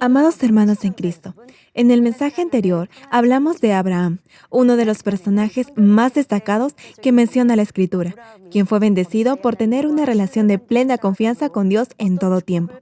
Amados hermanos en Cristo, en el mensaje anterior hablamos de Abraham, uno de los personajes más destacados que menciona la Escritura, quien fue bendecido por tener una relación de plena confianza con Dios en todo tiempo.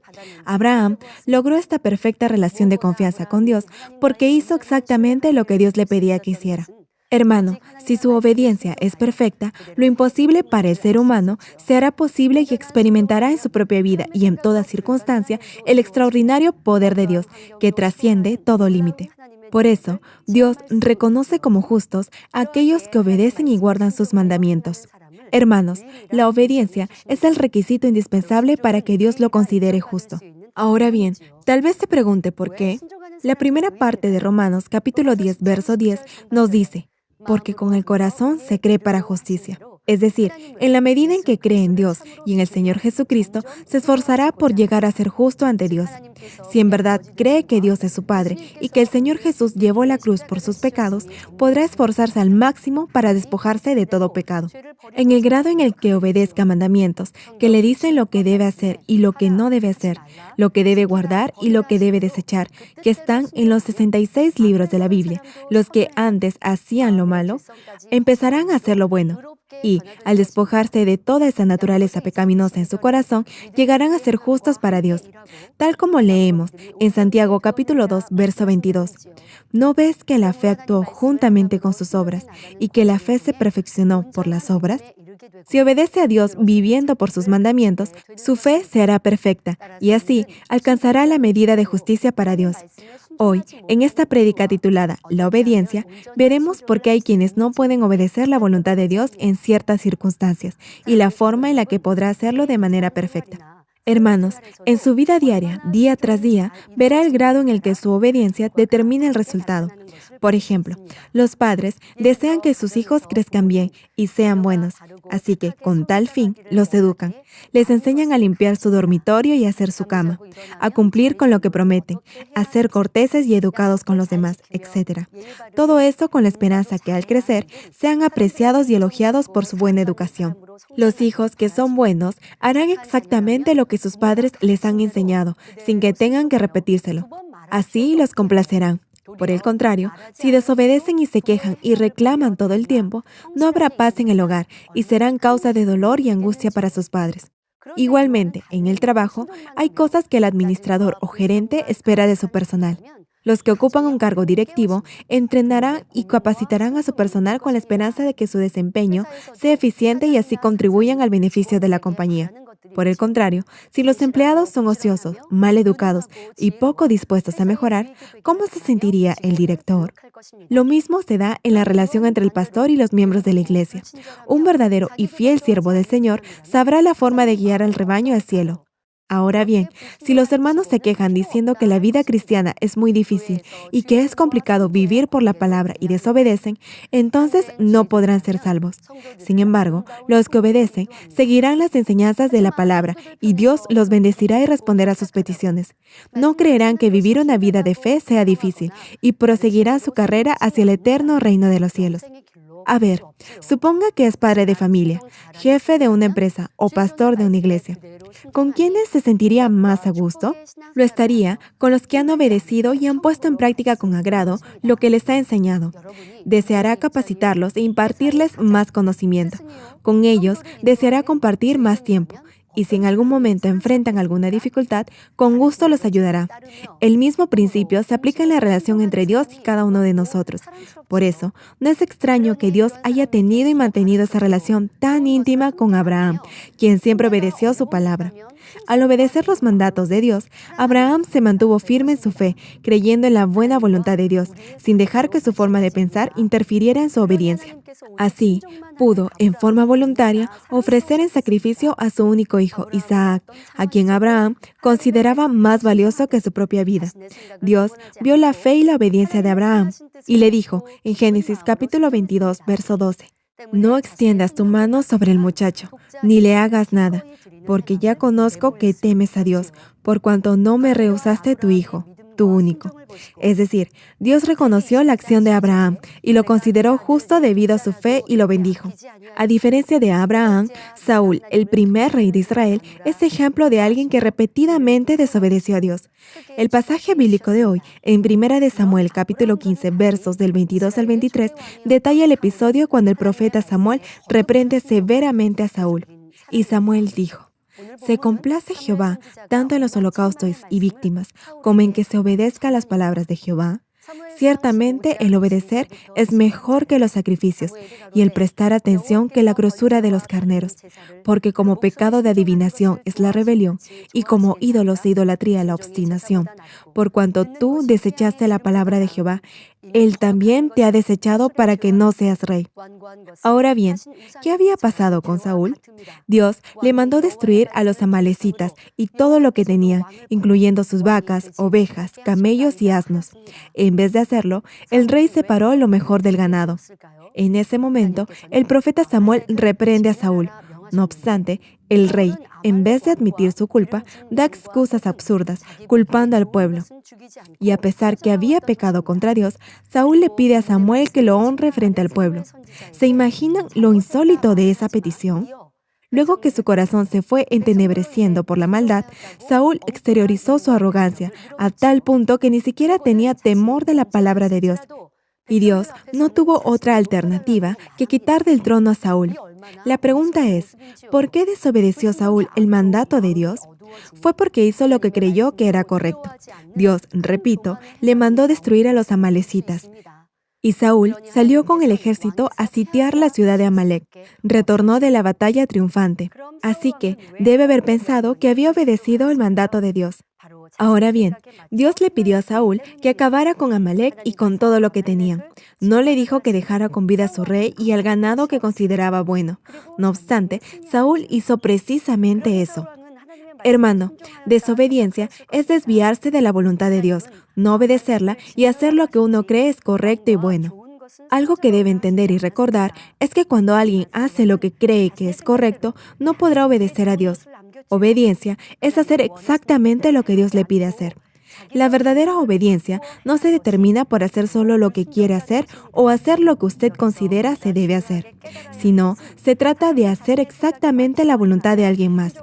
Abraham logró esta perfecta relación de confianza con Dios porque hizo exactamente lo que Dios le pedía que hiciera. Hermano, si su obediencia es perfecta, lo imposible para el ser humano se hará posible y experimentará en su propia vida y en toda circunstancia el extraordinario poder de Dios, que trasciende todo límite. Por eso, Dios reconoce como justos a aquellos que obedecen y guardan sus mandamientos. Hermanos, la obediencia es el requisito indispensable para que Dios lo considere justo. Ahora bien, tal vez se pregunte por qué. La primera parte de Romanos capítulo 10, verso 10 nos dice, porque con el corazón se cree para justicia. Es decir, en la medida en que cree en Dios y en el Señor Jesucristo, se esforzará por llegar a ser justo ante Dios. Si en verdad cree que Dios es su Padre y que el Señor Jesús llevó la cruz por sus pecados, podrá esforzarse al máximo para despojarse de todo pecado. En el grado en el que obedezca mandamientos, que le dicen lo que debe hacer y lo que no debe hacer, lo que debe guardar y lo que debe desechar, que están en los 66 libros de la Biblia, los que antes hacían lo malo, empezarán a hacer lo bueno. Y, al despojarse de toda esa naturaleza pecaminosa en su corazón, llegarán a ser justos para Dios. Tal como leemos en Santiago capítulo 2, verso 22. ¿No ves que la fe actuó juntamente con sus obras y que la fe se perfeccionó por las obras? Si obedece a Dios viviendo por sus mandamientos, su fe se hará perfecta y así alcanzará la medida de justicia para Dios. Hoy, en esta prédica titulada La obediencia, veremos por qué hay quienes no pueden obedecer la voluntad de Dios en ciertas circunstancias y la forma en la que podrá hacerlo de manera perfecta. Hermanos, en su vida diaria, día tras día, verá el grado en el que su obediencia determina el resultado. Por ejemplo, los padres desean que sus hijos crezcan bien y sean buenos, así que, con tal fin, los educan. Les enseñan a limpiar su dormitorio y hacer su cama, a cumplir con lo que prometen, a ser corteses y educados con los demás, etc. Todo esto con la esperanza que al crecer sean apreciados y elogiados por su buena educación. Los hijos que son buenos harán exactamente lo que sus padres les han enseñado, sin que tengan que repetírselo. Así los complacerán. Por el contrario, si desobedecen y se quejan y reclaman todo el tiempo, no habrá paz en el hogar y serán causa de dolor y angustia para sus padres. Igualmente, en el trabajo, hay cosas que el administrador o gerente espera de su personal. Los que ocupan un cargo directivo entrenarán y capacitarán a su personal con la esperanza de que su desempeño sea eficiente y así contribuyan al beneficio de la compañía. Por el contrario, si los empleados son ociosos, mal educados y poco dispuestos a mejorar, ¿cómo se sentiría el director? Lo mismo se da en la relación entre el pastor y los miembros de la iglesia. Un verdadero y fiel siervo del Señor sabrá la forma de guiar al rebaño al cielo. Ahora bien, si los hermanos se quejan diciendo que la vida cristiana es muy difícil y que es complicado vivir por la palabra y desobedecen, entonces no podrán ser salvos. Sin embargo, los que obedecen seguirán las enseñanzas de la palabra y Dios los bendecirá y responderá a sus peticiones. No creerán que vivir una vida de fe sea difícil y proseguirán su carrera hacia el eterno reino de los cielos. A ver, suponga que es padre de familia, jefe de una empresa o pastor de una iglesia. ¿Con quiénes se sentiría más a gusto? Lo estaría con los que han obedecido y han puesto en práctica con agrado lo que les ha enseñado. Deseará capacitarlos e impartirles más conocimiento. Con ellos deseará compartir más tiempo. Y si en algún momento enfrentan alguna dificultad, con gusto los ayudará. El mismo principio se aplica en la relación entre Dios y cada uno de nosotros. Por eso, no es extraño que Dios haya tenido y mantenido esa relación tan íntima con Abraham, quien siempre obedeció su palabra. Al obedecer los mandatos de Dios, Abraham se mantuvo firme en su fe, creyendo en la buena voluntad de Dios, sin dejar que su forma de pensar interfiriera en su obediencia. Así, pudo, en forma voluntaria, ofrecer en sacrificio a su único hijo, Isaac, a quien Abraham consideraba más valioso que su propia vida. Dios vio la fe y la obediencia de Abraham y le dijo en Génesis capítulo 22, verso 12, no extiendas tu mano sobre el muchacho, ni le hagas nada, porque ya conozco que temes a Dios, por cuanto no me rehusaste tu hijo. tu único. Es decir, Dios reconoció la acción de Abraham y lo consideró justo debido a su fe y lo bendijo. A diferencia de Abraham, Saúl, el primer rey de Israel, es ejemplo de alguien que repetidamente desobedeció a Dios. El pasaje bíblico de hoy, en 1 de Samuel capítulo 15, versos del 22 al 23, detalla el episodio cuando el profeta Samuel reprende severamente a Saúl. Y Samuel dijo: se complace Jehová tanto en los holocaustos y víctimas como en que se obedezca a las palabras de Jehová. Ciertamente el obedecer es mejor que los sacrificios y el prestar atención que la grosura de los carneros, porque como pecado de adivinación es la rebelión y como ídolos de idolatría la obstinación. Por cuanto tú desechaste la palabra de Jehová, Él también te ha desechado para que no seas rey. Ahora bien, ¿qué había pasado con Saúl? Dios le mandó destruir a los amalecitas y todo lo que tenían, incluyendo sus vacas, ovejas, camellos y asnos. En vez de hacerlo, el rey separó lo mejor del ganado. En ese momento, el profeta Samuel reprende a Saúl. No obstante, el rey, en vez de admitir su culpa, da excusas absurdas, culpando al pueblo. Y a pesar que había pecado contra Dios, Saúl le pide a Samuel que lo honre frente al pueblo. ¿Se imaginan lo insólito de esa petición? Luego que su corazón se fue entenebreciendo por la maldad, Saúl exteriorizó su arrogancia a tal punto que ni siquiera tenía temor de la palabra de Dios. Y Dios no tuvo otra alternativa que quitar del trono a Saúl. La pregunta es, ¿por qué desobedeció Saúl el mandato de Dios? Fue porque hizo lo que creyó que era correcto. Dios, repito, le mandó destruir a los amalecitas. Y Saúl salió con el ejército a sitiar la ciudad de Amalec. Retornó de la batalla triunfante. Así que debe haber pensado que había obedecido el mandato de Dios. Ahora bien, Dios le pidió a Saúl que acabara con Amalec y con todo lo que tenían. No le dijo que dejara con vida a su rey y al ganado que consideraba bueno. No obstante, Saúl hizo precisamente eso. Hermano, desobediencia es desviarse de la voluntad de Dios, no obedecerla y hacer lo que uno cree es correcto y bueno. Algo que debe entender y recordar es que cuando alguien hace lo que cree que es correcto, no podrá obedecer a Dios. Obediencia es hacer exactamente lo que Dios le pide hacer. La verdadera obediencia no se determina por hacer solo lo que quiere hacer o hacer lo que usted considera se debe hacer, sino se trata de hacer exactamente la voluntad de alguien más.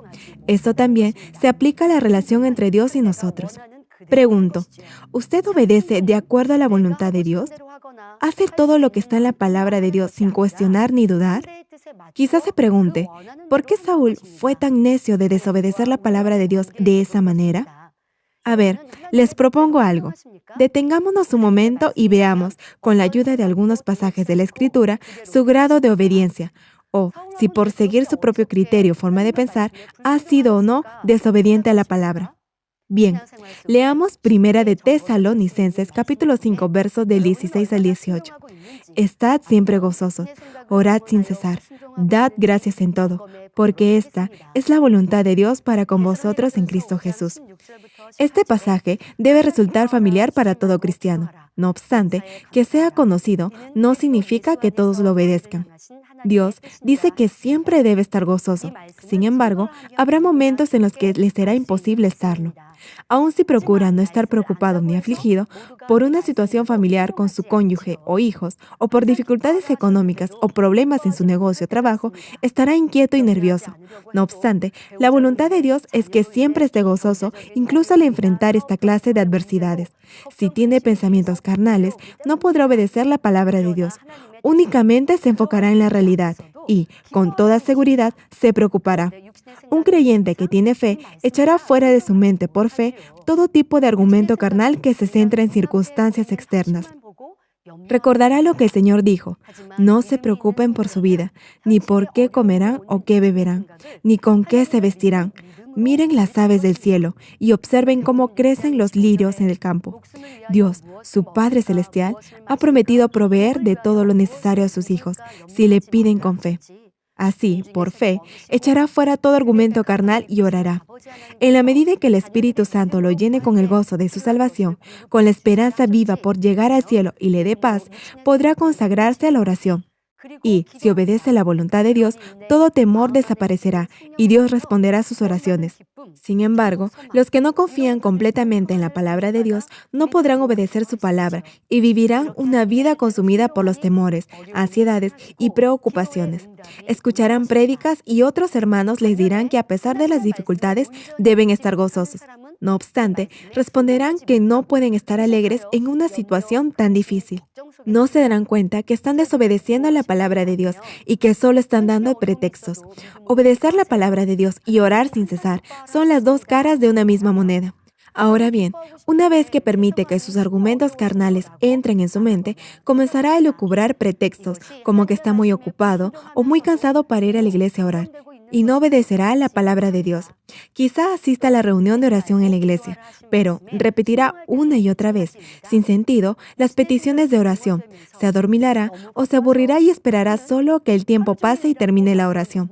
Esto también se aplica a la relación entre Dios y nosotros. Pregunto, ¿usted obedece de acuerdo a la voluntad de Dios? ¿Hace todo lo que está en la palabra de Dios sin cuestionar ni dudar? Quizás se pregunte, ¿por qué Saúl fue tan necio de desobedecer la palabra de Dios de esa manera? A ver, les propongo algo. Detengámonos un momento y veamos, con la ayuda de algunos pasajes de la Escritura, su grado de obediencia, o si por seguir su propio criterio o forma de pensar, ha sido o no desobediente a la palabra. Bien, leamos Primera de Tesalonicenses, capítulo 5, versos del 16 al 18. Estad siempre gozosos, orad sin cesar, dad gracias en todo, porque esta es la voluntad de Dios para con vosotros en Cristo Jesús. Este pasaje debe resultar familiar para todo cristiano. No obstante, que sea conocido no significa que todos lo obedezcan. Dios dice que siempre debe estar gozoso. Sin embargo, habrá momentos en los que le será imposible estarlo. Aun si procura no estar preocupado ni afligido por una situación familiar con su cónyuge o hijos, o por dificultades económicas o problemas en su negocio o trabajo, estará inquieto y nervioso. No obstante, la voluntad de Dios es que siempre esté gozoso, incluso al enfrentar esta clase de adversidades. Si tiene pensamientos carnales, no podrá obedecer la palabra de Dios. Únicamente se enfocará en la realidad y, con toda seguridad, se preocupará. Un creyente que tiene fe echará fuera de su mente por fe todo tipo de argumento carnal que se centra en circunstancias externas. Recordará lo que el Señor dijo: no se preocupen por su vida, ni por qué comerán o qué beberán, ni con qué se vestirán. Miren las aves del cielo y observen cómo crecen los lirios en el campo. Dios, su Padre Celestial, ha prometido proveer de todo lo necesario a sus hijos, si le piden con fe. Así, por fe, echará fuera todo argumento carnal y orará. En la medida en que el Espíritu Santo lo llene con el gozo de su salvación, con la esperanza viva por llegar al cielo y le dé paz, podrá consagrarse a la oración. Y, si obedece la voluntad de Dios, todo temor desaparecerá y Dios responderá a sus oraciones. Sin embargo, los que no confían completamente en la palabra de Dios no podrán obedecer su palabra y vivirán una vida consumida por los temores, ansiedades y preocupaciones. Escucharán prédicas y otros hermanos les dirán que a pesar de las dificultades deben estar gozosos. No obstante, responderán que no pueden estar alegres en una situación tan difícil. No se darán cuenta que están desobedeciendo a la palabra de Dios y que solo están dando pretextos. Obedecer la palabra de Dios y orar sin cesar son las dos caras de una misma moneda. Ahora bien, una vez que permite que sus argumentos carnales entren en su mente, comenzará a elucubrar pretextos, como que está muy ocupado o muy cansado para ir a la iglesia a orar, y no obedecerá a la palabra de Dios. Quizá asista a la reunión de oración en la iglesia, pero repetirá una y otra vez, sin sentido, las peticiones de oración. Se adormilará o se aburrirá y esperará solo que el tiempo pase y termine la oración.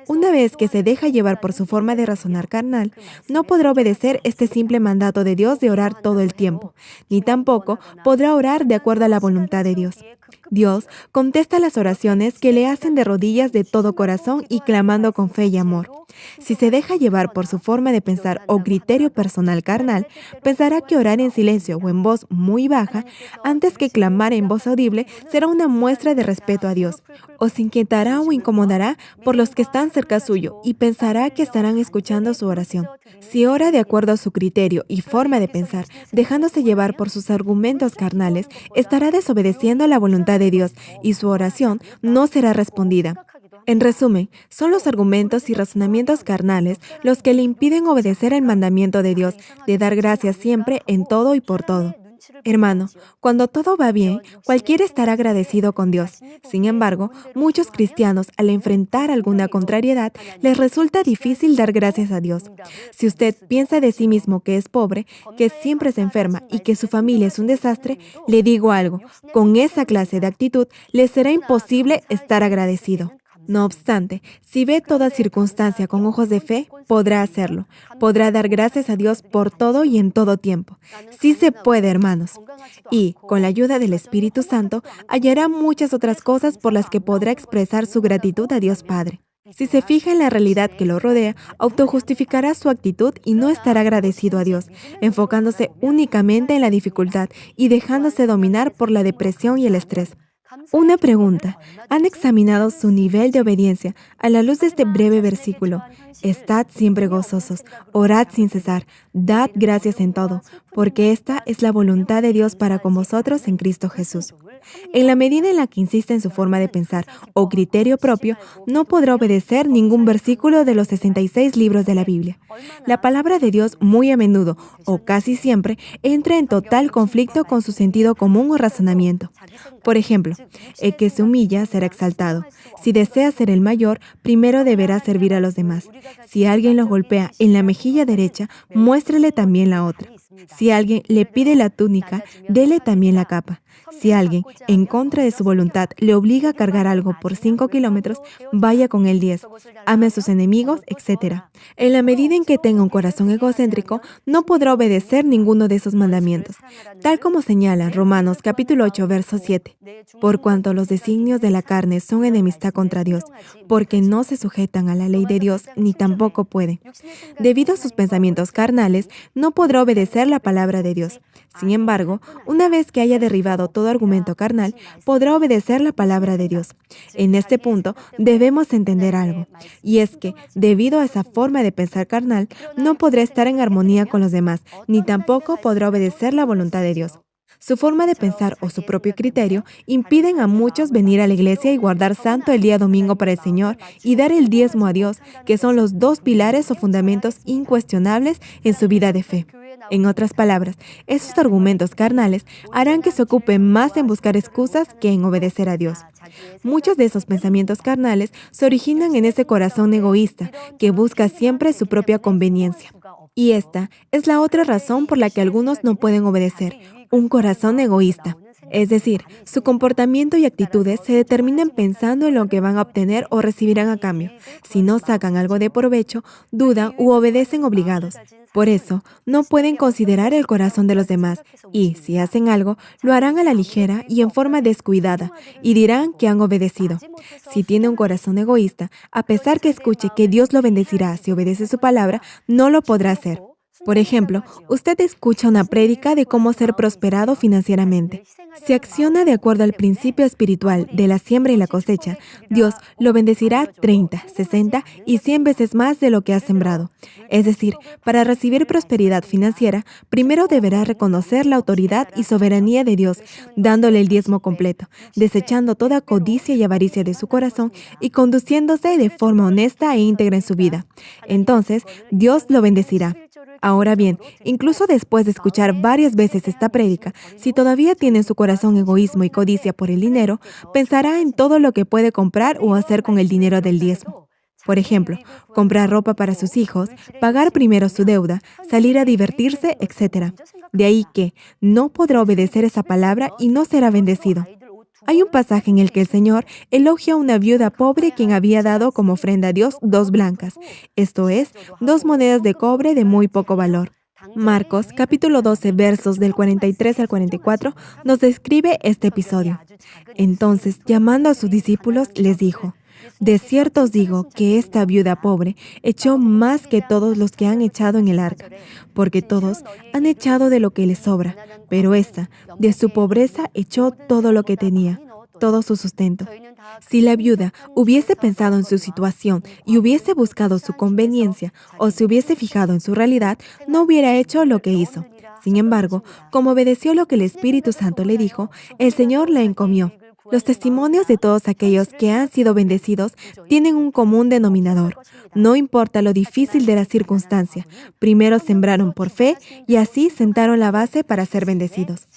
Una vez que se deja llevar por su forma de razonar carnal, no podrá obedecer este simple mandato de Dios de orar todo el tiempo, ni tampoco podrá orar de acuerdo a la voluntad de Dios. Dios contesta las oraciones que le hacen de rodillas de todo corazón y clamando con fe y amor. Si se deja llevar por su forma de pensar o criterio personal carnal, pensará que orar en silencio o en voz muy baja, antes que clamar en voz audible, será una muestra de respeto a Dios. O se inquietará o incomodará por los que están cerca suyo y pensará que estarán escuchando su oración. Si ora de acuerdo a su criterio y forma de pensar, dejándose llevar por sus argumentos carnales, estará desobedeciendo a la voluntad de Dios y su oración no será respondida. En resumen, son los argumentos y razonamientos carnales los que le impiden obedecer el mandamiento de Dios de dar gracias siempre en todo y por todo. Hermano, cuando todo va bien, cualquiera estará agradecido con Dios. Sin embargo, muchos cristianos, al enfrentar alguna contrariedad, les resulta difícil dar gracias a Dios. Si usted piensa de sí mismo que es pobre, que siempre se enferma y que su familia es un desastre, le digo algo, con esa clase de actitud le será imposible estar agradecido. No obstante, si ve toda circunstancia con ojos de fe, podrá hacerlo. Podrá dar gracias a Dios por todo y en todo tiempo. Sí se puede, hermanos. Y, con la ayuda del Espíritu Santo, hallará muchas otras cosas por las que podrá expresar su gratitud a Dios Padre. Si se fija en la realidad que lo rodea, autojustificará su actitud y no estará agradecido a Dios, enfocándose únicamente en la dificultad y dejándose dominar por la depresión y el estrés. Una pregunta. ¿Han examinado su nivel de obediencia a la luz de este breve versículo? Estad siempre gozosos, orad sin cesar, dad gracias en todo, porque esta es la voluntad de Dios para con vosotros en Cristo Jesús. En la medida en la que insiste en su forma de pensar o criterio propio, no podrá obedecer ningún versículo de los 66 libros de la Biblia. La palabra de Dios muy a menudo, o casi siempre, entra en total conflicto con su sentido común o razonamiento. Por ejemplo, el que se humilla será exaltado. Si desea ser el mayor, primero deberá servir a los demás. Si alguien lo golpea en la mejilla derecha, muéstrele también la otra. Si alguien le pide la túnica, dele también la capa. Si alguien, en contra de su voluntad, le obliga a cargar algo por 5 kilómetros, vaya con él 10. Ame a sus enemigos, etc. En la medida en que tenga un corazón egocéntrico, no podrá obedecer ninguno de esos mandamientos, tal como señala Romanos capítulo 8, verso 7. Por cuanto los designios de la carne son enemistad contra Dios, porque no se sujetan a la ley de Dios, ni tampoco pueden. Debido a sus pensamientos carnales, no podrá obedecer la palabra de Dios. Sin embargo, una vez que haya derribado todo argumento carnal, podrá obedecer la palabra de Dios. En este punto, debemos entender algo, y es que, debido a esa forma de pensar carnal, no podrá estar en armonía con los demás, ni tampoco podrá obedecer la voluntad de Dios. Su forma de pensar o su propio criterio impiden a muchos venir a la iglesia y guardar santo el día domingo para el Señor y dar el diezmo a Dios, que son los dos pilares o fundamentos incuestionables en su vida de fe. En otras palabras, esos argumentos carnales harán que se ocupe más en buscar excusas que en obedecer a Dios. Muchos de esos pensamientos carnales se originan en ese corazón egoísta que busca siempre su propia conveniencia. Y esta es la otra razón por la que algunos no pueden obedecer: un corazón egoísta. Es decir, su comportamiento y actitudes se determinan pensando en lo que van a obtener o recibirán a cambio. Si no sacan algo de provecho, dudan u obedecen obligados. Por eso, no pueden considerar el corazón de los demás y, si hacen algo, lo harán a la ligera y en forma descuidada y dirán que han obedecido. Si tiene un corazón egoísta, a pesar que escuche que Dios lo bendecirá si obedece su palabra, no lo podrá hacer. Por ejemplo, usted escucha una prédica de cómo ser prosperado financieramente. Si acciona de acuerdo al principio espiritual de la siembra y la cosecha, Dios lo bendecirá 30, 60 y 100 veces más de lo que ha sembrado. Es decir, para recibir prosperidad financiera, primero deberá reconocer la autoridad y soberanía de Dios, dándole el diezmo completo, desechando toda codicia y avaricia de su corazón y conduciéndose de forma honesta e íntegra en su vida. Entonces, Dios lo bendecirá. Ahora bien, incluso después de escuchar varias veces esta prédica, si todavía tiene en su corazón egoísmo y codicia por el dinero, pensará en todo lo que puede comprar o hacer con el dinero del diezmo. Por ejemplo, comprar ropa para sus hijos, pagar primero su deuda, salir a divertirse, etc. De ahí que no podrá obedecer esa palabra y no será bendecido. Hay un pasaje en el que el Señor elogia a una viuda pobre quien había dado como ofrenda a Dios 2 blancas, esto es, 2 monedas de cobre de muy poco valor. Marcos, capítulo 12, versos del 43 al 44, nos describe este episodio. Entonces, llamando a sus discípulos, les dijo: de cierto os digo que esta viuda pobre echó más que todos los que han echado en el arca, porque todos han echado de lo que les sobra, pero esta, de su pobreza, echó todo lo que tenía, todo su sustento. Si la viuda hubiese pensado en su situación y hubiese buscado su conveniencia o se hubiese fijado en su realidad, no hubiera hecho lo que hizo. Sin embargo, como obedeció lo que el Espíritu Santo le dijo, el Señor la encomió. Los testimonios de todos aquellos que han sido bendecidos tienen un común denominador. No importa lo difícil de la circunstancia, primero sembraron por fe y así sentaron la base para ser bendecidos.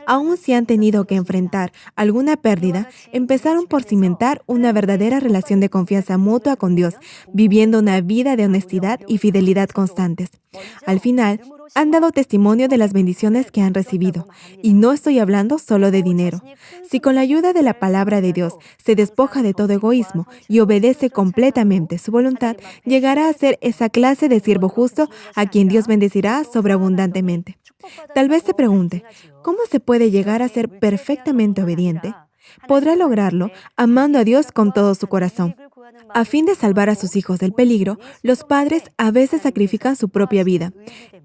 Aun si han tenido que enfrentar alguna pérdida, empezaron por cimentar una verdadera relación de confianza mutua con Dios, viviendo una vida de honestidad y fidelidad constantes. Al final, han dado testimonio de las bendiciones que han recibido. Y no estoy hablando solo de dinero. Si con la ayuda de la palabra de Dios se despoja de todo egoísmo y obedece completamente su voluntad, llegará a ser esa clase de siervo justo a quien Dios bendecirá sobreabundantemente. Tal vez se pregunte, ¿cómo se puede llegar a ser perfectamente obediente? Podrá lograrlo amando a Dios con todo su corazón. A fin de salvar a sus hijos del peligro, los padres a veces sacrifican su propia vida.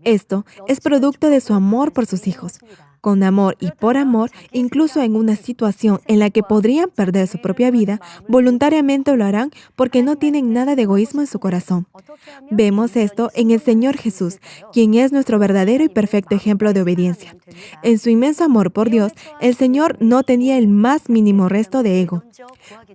Esto es producto de su amor por sus hijos. Con amor y por amor, incluso en una situación en la que podrían perder su propia vida, voluntariamente lo harán porque no tienen nada de egoísmo en su corazón. Vemos esto en el Señor Jesús, quien es nuestro verdadero y perfecto ejemplo de obediencia. En su inmenso amor por Dios, el Señor no tenía el más mínimo resto de ego.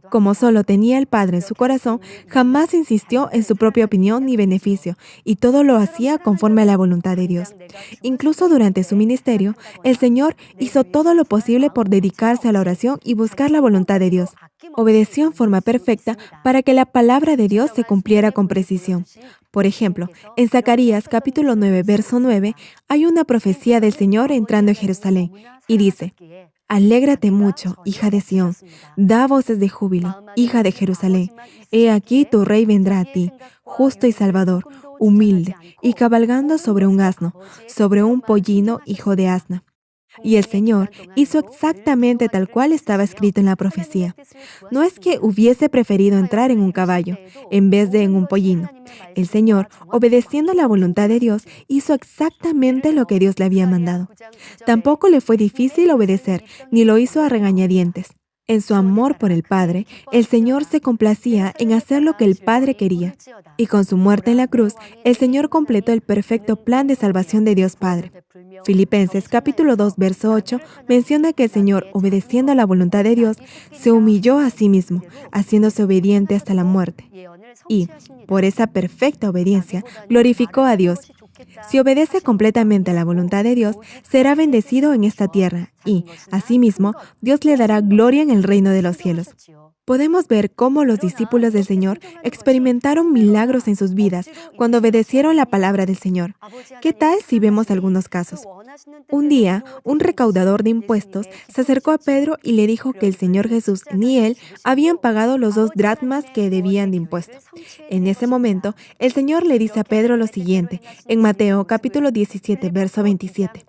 Como solo tenía el Padre en su corazón, jamás insistió en su propia opinión ni beneficio, y todo lo hacía conforme a la voluntad de Dios. Incluso durante su ministerio, el Señor hizo todo lo posible por dedicarse a la oración y buscar la voluntad de Dios. Obedeció en forma perfecta para que la palabra de Dios se cumpliera con precisión. Por ejemplo, en Zacarías capítulo 9, verso 9, hay una profecía del Señor entrando en Jerusalén, y dice: alégrate mucho, hija de Sión, da voces de júbilo, hija de Jerusalén. He aquí tu rey vendrá a ti, justo y salvador, humilde, y cabalgando sobre un asno, sobre un pollino, hijo de asna. Y el Señor hizo exactamente tal cual estaba escrito en la profecía. No es que hubiese preferido entrar en un caballo, en vez de en un pollino. El Señor, obedeciendo la voluntad de Dios, hizo exactamente lo que Dios le había mandado. Tampoco le fue difícil obedecer, ni lo hizo a regañadientes. En su amor por el Padre, el Señor se complacía en hacer lo que el Padre quería. Y con su muerte en la cruz, el Señor completó el perfecto plan de salvación de Dios Padre. Filipenses capítulo 2, verso 8 menciona que el Señor, obedeciendo a la voluntad de Dios, se humilló a sí mismo, haciéndose obediente hasta la muerte. Y, por esa perfecta obediencia, glorificó a Dios. Si obedece completamente a la voluntad de Dios, será bendecido en esta tierra y, asimismo, Dios le dará gloria en el reino de los cielos. Podemos ver cómo los discípulos del Señor experimentaron milagros en sus vidas cuando obedecieron la palabra del Señor. ¿Qué tal si vemos algunos casos? Un día, un recaudador de impuestos se acercó a Pedro y le dijo que el Señor Jesús ni él habían pagado los 2 dracmas que debían de impuesto. En ese momento, el Señor le dice a Pedro lo siguiente, en Mateo capítulo 17, verso 27.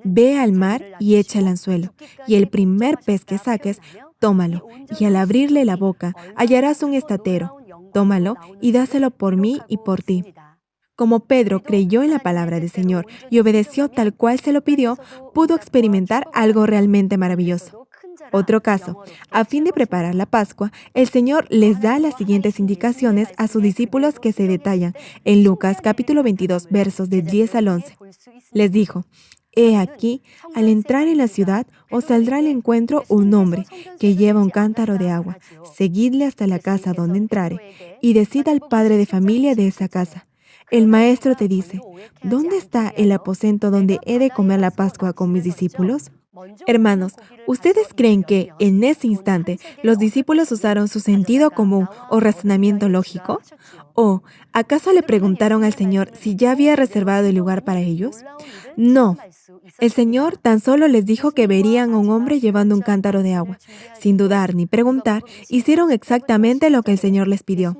Ve al mar y echa el anzuelo, y el primer pez que saques, tómalo, y al abrirle la boca hallarás un estatero. Tómalo y dáselo por mí y por ti. Como Pedro creyó en la palabra del Señor y obedeció tal cual se lo pidió, pudo experimentar algo realmente maravilloso. Otro caso, a fin de preparar la Pascua, el Señor les da las siguientes indicaciones a sus discípulos que se detallan en Lucas capítulo 22, versos de 10 al 11. Les dijo, He aquí, al entrar en la ciudad, os saldrá al encuentro un hombre que lleva un cántaro de agua. Seguidle hasta la casa donde entrare, y decid al padre de familia de esa casa. El maestro te dice, ¿dónde está el aposento donde he de comer la Pascua con mis discípulos? Hermanos, ¿ustedes creen que, en ese instante, los discípulos usaron su sentido común o razonamiento lógico? ¿O acaso le preguntaron al Señor si ya había reservado el lugar para ellos? No. El Señor tan solo les dijo que verían a un hombre llevando un cántaro de agua. Sin dudar ni preguntar, hicieron exactamente lo que el Señor les pidió.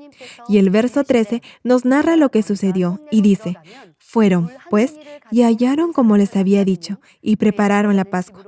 Y el verso 13 nos narra lo que sucedió y dice, fueron, pues, y hallaron como les había dicho, y prepararon la Pascua.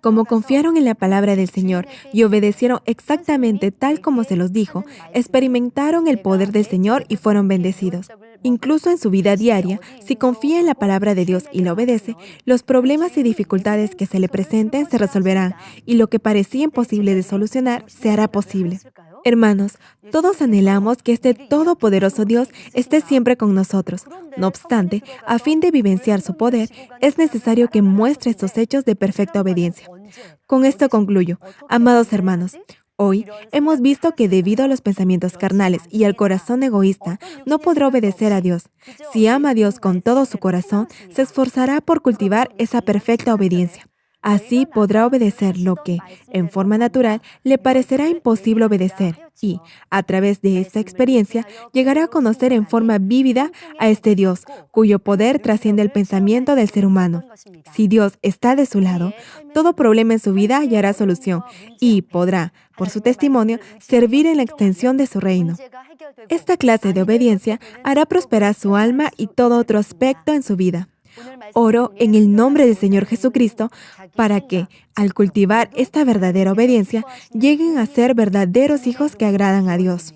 Como confiaron en la palabra del Señor y obedecieron exactamente tal como se los dijo, experimentaron el poder del Señor y fueron bendecidos. Incluso en su vida diaria, si confía en la palabra de Dios y la obedece, los problemas y dificultades que se le presenten se resolverán y lo que parecía imposible de solucionar se hará posible. Hermanos, todos anhelamos que este todopoderoso Dios esté siempre con nosotros. No obstante, a fin de vivenciar su poder, es necesario que muestre estos hechos de perfecta obediencia. Con esto concluyo. Amados hermanos, hoy hemos visto que debido a los pensamientos carnales y al corazón egoísta, no podrá obedecer a Dios. Si ama a Dios con todo su corazón, se esforzará por cultivar esa perfecta obediencia. Así podrá obedecer lo que, en forma natural, le parecerá imposible obedecer y, a través de esta experiencia, llegará a conocer en forma vívida a este Dios, cuyo poder trasciende el pensamiento del ser humano. Si Dios está de su lado, todo problema en su vida hallará solución y podrá, por su testimonio, servir en la extensión de su reino. Esta clase de obediencia hará prosperar su alma y todo otro aspecto en su vida. Oro en el nombre del Señor Jesucristo para que, al cultivar esta verdadera obediencia, lleguen a ser verdaderos hijos que agradan a Dios.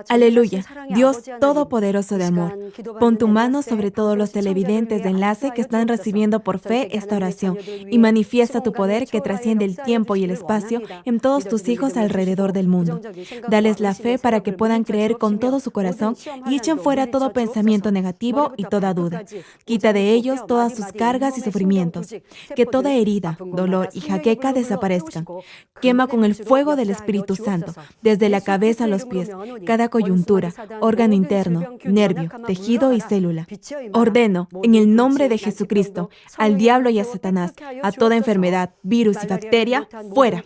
Aleluya, Dios Todopoderoso de amor. Pon tu mano sobre todos los televidentes de enlace que están recibiendo por fe esta oración y manifiesta tu poder que trasciende el tiempo y el espacio en todos tus hijos alrededor del mundo. Dales la fe para que puedan creer con todo su corazón y echen fuera todo pensamiento negativo y toda duda. Quita de ellos todas sus cargas y sufrimientos. Que toda herida, dolor y jaqueca desaparezcan. Quema con el fuego del Espíritu Santo, desde la cabeza a los pies, cada coyuntura, órgano interno, nervio, tejido y célula. Ordeno, en el nombre de Jesucristo, al diablo y a Satanás, a toda enfermedad, virus y bacteria, fuera.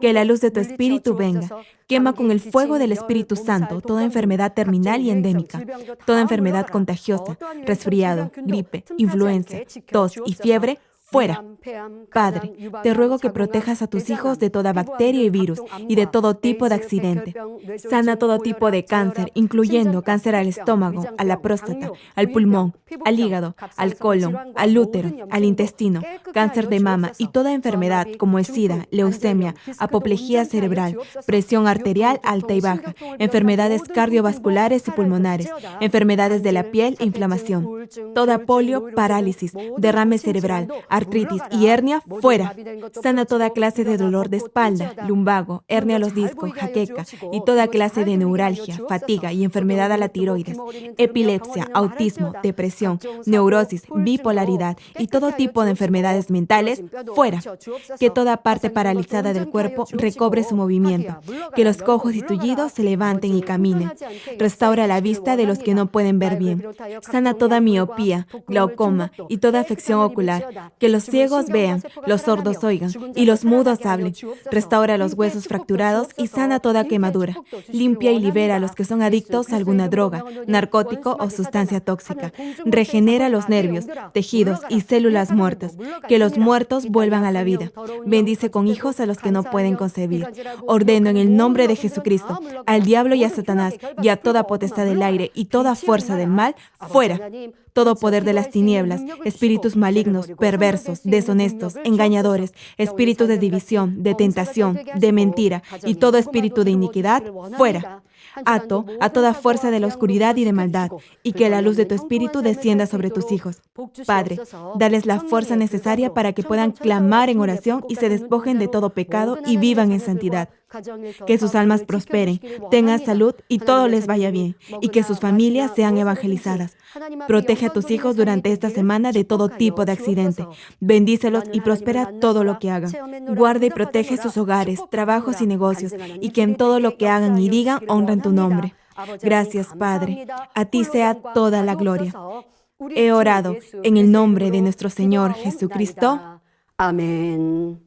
Que la luz de tu Espíritu venga. Quema con el fuego del Espíritu Santo toda enfermedad terminal y endémica, toda enfermedad contagiosa, resfriado, gripe, influenza, tos y fiebre, fuera. Padre, te ruego que protejas a tus hijos de toda bacteria y virus y de todo tipo de accidente. Sana todo tipo de cáncer, incluyendo cáncer al estómago, a la próstata, al pulmón, al hígado, al colon, al útero, al intestino, cáncer de mama y toda enfermedad como el SIDA, leucemia, apoplejía cerebral, presión arterial alta y baja, enfermedades cardiovasculares y pulmonares, enfermedades de la piel e inflamación, toda polio, parálisis, derrame cerebral, artritis, artritis y hernia, fuera. Sana toda clase de dolor de espalda, lumbago, hernia a los discos, jaqueca y toda clase de neuralgia, fatiga y enfermedad a la tiroides, epilepsia, autismo, depresión, neurosis, bipolaridad y todo tipo de enfermedades mentales, fuera. Que toda parte paralizada del cuerpo recobre su movimiento, que los cojos y tullidos se levanten y caminen. Restaura la vista de los que no pueden ver bien. Sana toda miopía, glaucoma y toda afección ocular, que los ciegos vean, los sordos oigan y los mudos hablen. Restaura los huesos fracturados y sana toda quemadura. Limpia y libera a los que son adictos a alguna droga, narcótico o sustancia tóxica. Regenera los nervios, tejidos y células muertas, que los muertos vuelvan a la vida. Bendice con hijos a los que no pueden concebir. Ordeno en el nombre de Jesucristo al diablo y a Satanás y a toda potestad del aire y toda fuerza del mal, fuera. Todo poder de las tinieblas, espíritus malignos, perversos, deshonestos, engañadores, espíritus de división, de tentación, de mentira y todo espíritu de iniquidad, fuera. Ato a toda fuerza de la oscuridad y de maldad, y que la luz de tu espíritu descienda sobre tus hijos. Padre, dales la fuerza necesaria para que puedan clamar en oración y se despojen de todo pecado y vivan en santidad. Que sus almas prosperen, tengan salud y todo les vaya bien, y que sus familias sean evangelizadas. Protege a tus hijos durante esta semana de todo tipo de accidente. Bendícelos y prospera todo lo que hagan. Guarda y protege sus hogares, trabajos y negocios, y que en todo lo que hagan y digan honren tu nombre. Gracias, Padre. A ti sea toda la gloria. He orado en el nombre de nuestro Señor Jesucristo. Amén.